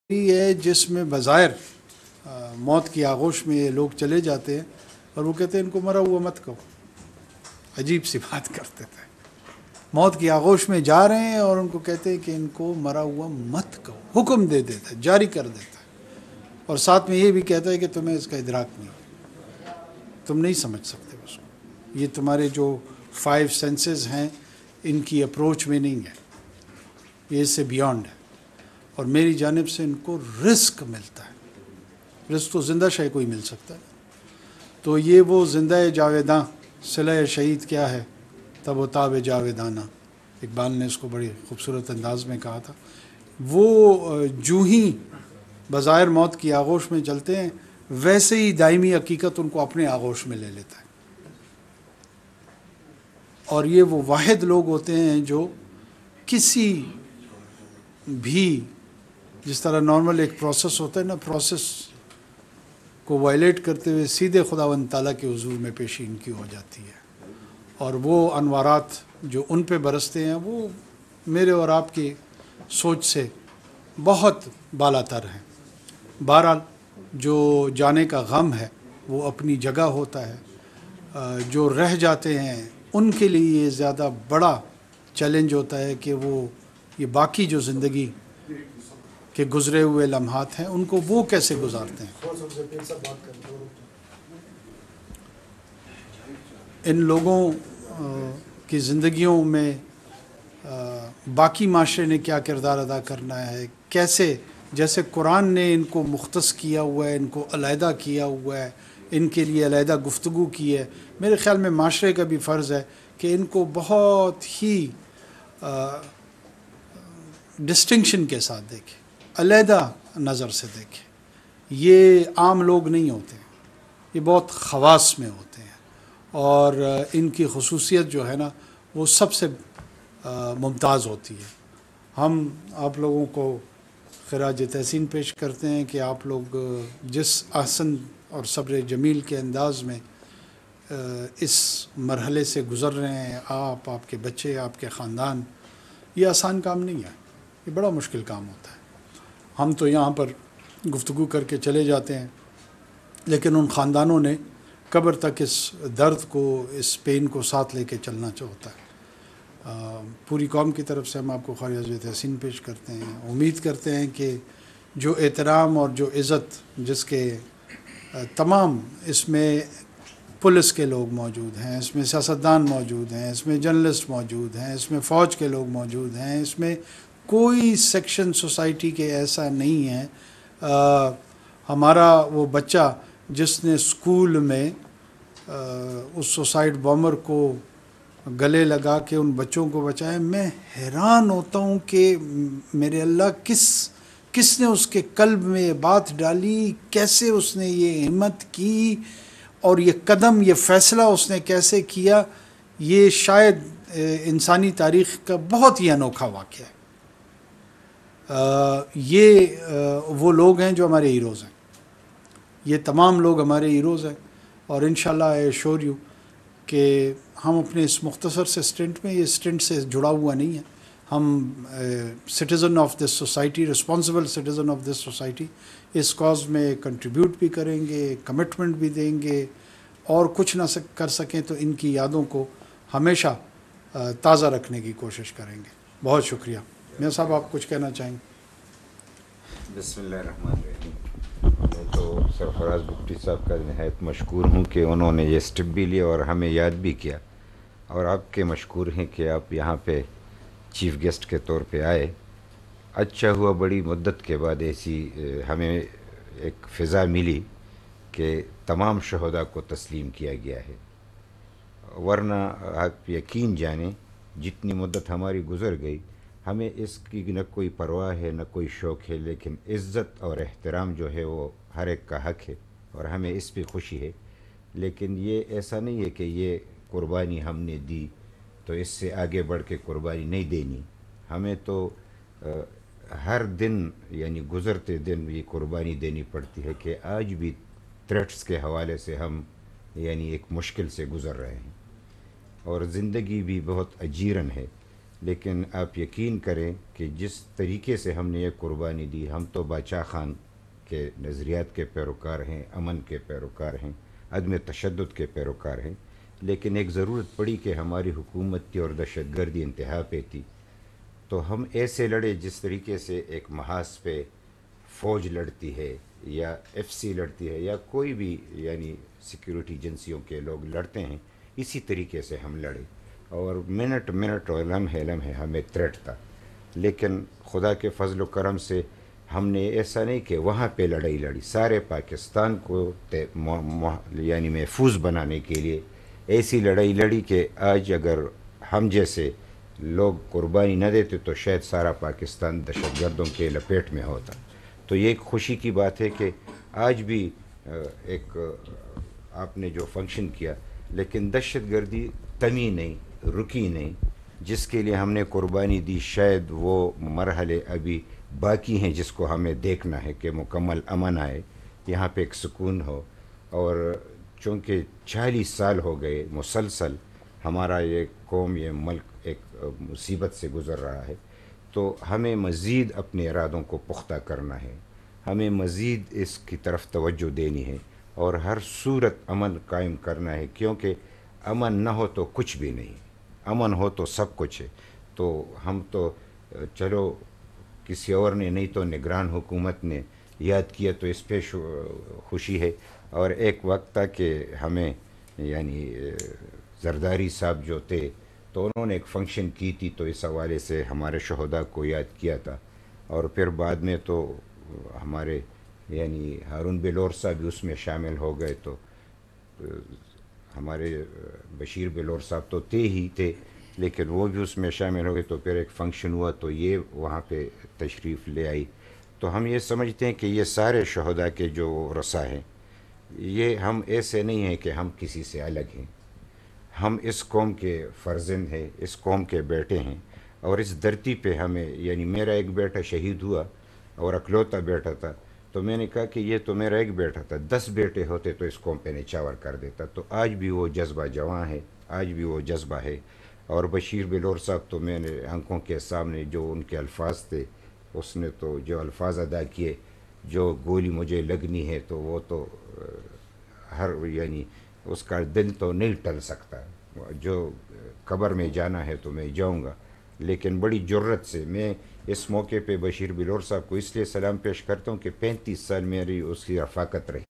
ہے جس میں بظاہر موت کی آغوش میں یہ لوگ چلے جاتے ہیں اور وہ کہتے ہیں ان کو مرا ہوا مت کہو. عجیب سی بات کرتے تھے. موت کی آغوش میں جا رہے ہیں اور ان کو کہتے ہیں کہ ان کو مرا ہوا مت کہو. حکم دے دیتا ہے, جاری کر دیتا ہے, اور ساتھ میں یہ بھی کہتا ہے کہ تمہیں اس کا ادراک نہیں, تم نہیں سمجھ سکتے اس کو. یہ تمہارے جو 5 سینسز ہیں ان کی اپروچ میں نہیں ہے, یہ اس سے بیانڈ ہے. اور میری جانب سے ان کو رزق ملتا ہے. رزق تو زندہ شے کو ہی مل سکتا ہے. تو یہ وہ زندہ جاویداں, صلہ شہید کیا ہے تب و تاب جاویدانہ, اقبال نے اس کو بڑی خوبصورت انداز میں کہا تھا. وہ جو ہی بظاہر موت کی آغوش میں چلتے ہیں ویسے ہی دائمی حقیقت ان کو اپنے آغوش میں لے لیتا ہے. اور یہ وہ واحد لوگ ہوتے ہیں جو کسی بھی, جس طرح نارمل ایک پروسیس ہوتا ہے نا, پروسیس کو وائلیٹ کرتے ہوئے سیدھے خداوند تعالیٰ کے حضور میں پیشی ان کی ہو جاتی ہے. اور وہ انوارات جو ان پہ برستے ہیں وہ میرے اور آپ کی سوچ سے بہت بالا تر ہیں. بہرحال جو جانے کا غم ہے وہ اپنی جگہ ہوتا ہے. جو رہ جاتے ہیں ان کے لیے یہ زیادہ بڑا چیلنج ہوتا ہے کہ وہ یہ باقی جو زندگی کے گزرے ہوئے لمحات ہیں ان کو وہ کیسے گزارتے ہیں. ان لوگوں کی زندگیوں میں باقی معاشرے نے کیا کردار ادا کرنا ہے, کیسے, جیسے قرآن نے ان کو مختص کیا ہوا ہے, ان کو علیحدہ کیا ہوا ہے, ان کے لیے علیحدہ گفتگو کی ہے. میرے خیال میں معاشرے کا بھی فرض ہے کہ ان کو بہت ہی ڈسٹنکشن کے ساتھ دیکھے, علیحدہ نظر سے دیکھے. یہ عام لوگ نہیں ہوتے ہیں, یہ بہت خواص میں ہوتے ہیں, اور ان کی خصوصیت جو ہے نا وہ سب سے ممتاز ہوتی ہے. ہم آپ لوگوں کو خراج تحسین پیش کرتے ہیں کہ آپ لوگ جس احسن اور صبر جمیل کے انداز میں اس مرحلے سے گزر رہے ہیں, آپ کے بچے, آپ کے خاندان, یہ آسان کام نہیں ہے, یہ بڑا مشکل کام ہوتا ہے. ہم تو یہاں پر گفتگو کر کے چلے جاتے ہیں, لیکن ان خاندانوں نے قبر تک اس درد کو, اس پین کو ساتھ لے کے چلنا ہوتا ہے. پوری قوم کی طرف سے ہم آپ کو خراج تحسین پیش کرتے ہیں. امید کرتے ہیں کہ جو احترام اور جو عزت جس کے تمام, اس میں پولیس کے لوگ موجود ہیں, اس میں سیاستدان موجود ہیں, اس میں جرنلسٹ موجود ہیں, اس میں فوج کے لوگ موجود ہیں, اس میں کوئی سیکشن سوسائٹی کے ایسا نہیں ہے. ہمارا وہ بچہ جس نے اسکول میں اس سوسائڈ بامبر کو گلے لگا کے ان بچوں کو بچایا, میں حیران ہوتا ہوں کہ میرے اللہ کس نے اس کے قلب میں یہ بات ڈالی, کیسے اس نے یہ ہمت کی, اور یہ قدم, یہ فیصلہ اس نے کیسے کیا. یہ شاید انسانی تاریخ کا بہت ہی انوکھا واقعہ ہے. یہ وہ لوگ ہیں جو ہمارے ہیروز ہیں, یہ تمام لوگ ہمارے ہیروز ہیں. اور انشاءاللہ آئی ایشور یو کہ ہم اپنے اس مختصر سے اسٹنٹ میں, یہ اسٹنٹ سے جڑا ہوا نہیں ہے, ہم citizen of this society, responsible citizen of this society, اس کاز میں کنٹریبیوٹ بھی کریں گے, کمٹمنٹ بھی دیں گے, اور کچھ نہ کر سکیں تو ان کی یادوں کو ہمیشہ تازہ رکھنے کی کوشش کریں گے. بہت شکریہ. میاں صاحب آپ کچھ کہنا چاہیں گے؟ بسم اللہ الرحمن الرحیم. میں تو سرفراز بگٹی صاحب کا نہایت مشکور ہوں کہ انہوں نے یہ اسٹیپ بھی لیا اور ہمیں یاد بھی کیا, اور آپ کے مشکور ہیں کہ آپ یہاں پہ چیف گیسٹ کے طور پہ آئے. اچھا ہوا بڑی مدت کے بعد ایسی ہمیں ایک فضا ملی کہ تمام شہداء کو تسلیم کیا گیا ہے, ورنہ آپ یقین جانیں جتنی مدت ہماری گزر گئی ہمیں اس کی نہ کوئی پرواہ ہے نہ کوئی شوق ہے, لیکن عزت اور احترام جو ہے وہ ہر ایک کا حق ہے اور ہمیں اس پہ خوشی ہے. لیکن یہ ایسا نہیں ہے کہ یہ قربانی ہم نے دی تو اس سے آگے بڑھ کے قربانی نہیں دینی. ہمیں تو ہر دن یعنی گزرتے دن یہ قربانی دینی پڑتی ہے کہ آج بھی تھریٹس کے حوالے سے ہم یعنی ایک مشکل سے گزر رہے ہیں, اور زندگی بھی بہت اجیرن ہے. لیکن آپ یقین کریں کہ جس طریقے سے ہم نے یہ قربانی دی، ہم تو باچا خان کے نظریات کے پیروکار ہیں، امن کے پیروکار ہیں، عدم تشدد کے پیروکار ہیں، لیکن ایک ضرورت پڑی کہ ہماری حکومت کی اور دہشت گردی انتہا پہ تھی، تو ہم ایسے لڑے جس طریقے سے ایک محاذ پہ فوج لڑتی ہے یا ایف سی لڑتی ہے یا کوئی بھی یعنی سیکیورٹی ایجنسیوں کے لوگ لڑتے ہیں، اسی طریقے سے ہم لڑے، اور منٹ منٹ اور لمحے لمحے ہمیں تھریٹ تھا، لیکن خدا کے فضل و کرم سے ہم نے ایسا نہیں کہ وہاں پہ لڑائی لڑی، سارے پاکستان کو یعنی محفوظ بنانے کے لیے ایسی لڑائی لڑی کہ آج اگر ہم جیسے لوگ قربانی نہ دیتے تو شاید سارا پاکستان دہشت گردوں کے لپیٹ میں ہوتا۔ تو یہ ایک خوشی کی بات ہے کہ آج بھی ایک آپ نے جو فنکشن کیا، لیکن دہشت گردی تمی نہیں، رکی نہیں، جس کے لیے ہم نے قربانی دی، شاید وہ مرحلے ابھی باقی ہیں جس کو ہمیں دیکھنا ہے کہ مکمل امن آئے، یہاں پہ ایک سکون ہو، اور چونکہ 40 سال ہو گئے مسلسل ہمارا یہ قوم، یہ ملک ایک مصیبت سے گزر رہا ہے، تو ہمیں مزید اپنے ارادوں کو پختہ کرنا ہے، ہمیں مزید اس کی طرف توجہ دینی ہے اور ہر صورت امن قائم کرنا ہے، کیونکہ امن نہ ہو تو کچھ بھی نہیں، امن ہو تو سب کچھ ہے۔ تو ہم تو چلو کسی اور نے نہیں تو نگران حکومت نے یاد کیا تو اس پہ خوشی ہے، اور ایک وقت تھا کہ ہمیں یعنی زرداری صاحب جو تھے تو انہوں نے ایک فنکشن کی تھی، تو اس حوالے سے ہمارے شہداء کو یاد کیا تھا، اور پھر بعد میں تو ہمارے یعنی ہارون بلور صاحب بھی اس میں شامل ہو گئے، تو ہمارے بشیر بلور صاحب تو ہی تھے لیکن وہ بھی اس میں شامل ہو گئے، تو پھر ایک فنکشن ہوا تو یہ وہاں پہ تشریف لے آئی۔ تو ہم یہ سمجھتے ہیں کہ یہ سارے شہداء کے جو رسا ہیں، یہ ہم ایسے نہیں ہیں کہ ہم کسی سے الگ ہیں، ہم اس قوم کے فرزند ہیں، اس قوم کے بیٹے ہیں، اور اس دھرتی پہ ہمیں یعنی میرا ایک بیٹا شہید ہوا اور اکلوتا بیٹا تھا، تو میں نے کہا کہ یہ تو میرا ایک بیٹا تھا، 10 بیٹے ہوتے تو اس قوم پہ نچاور کر دیتا۔ تو آج بھی وہ جذبہ جواں ہے، آج بھی وہ جذبہ ہے، اور بشیر بلور صاحب تو میں نے آنکھوں کے سامنے جو ان کے الفاظ تھے، اس نے تو جو الفاظ ادا کیے، جو گولی مجھے لگنی ہے تو وہ تو ہر یعنی اس کا دل تو نہیں ٹل سکتا، جو قبر میں جانا ہے تو میں جاؤں گا، لیکن بڑی جرت سے میں اس موقع پہ بشیر بلور صاحب کو اس لیے سلام پیش کرتا ہوں کہ 35 سال میری اس کی رفاقت رہی۔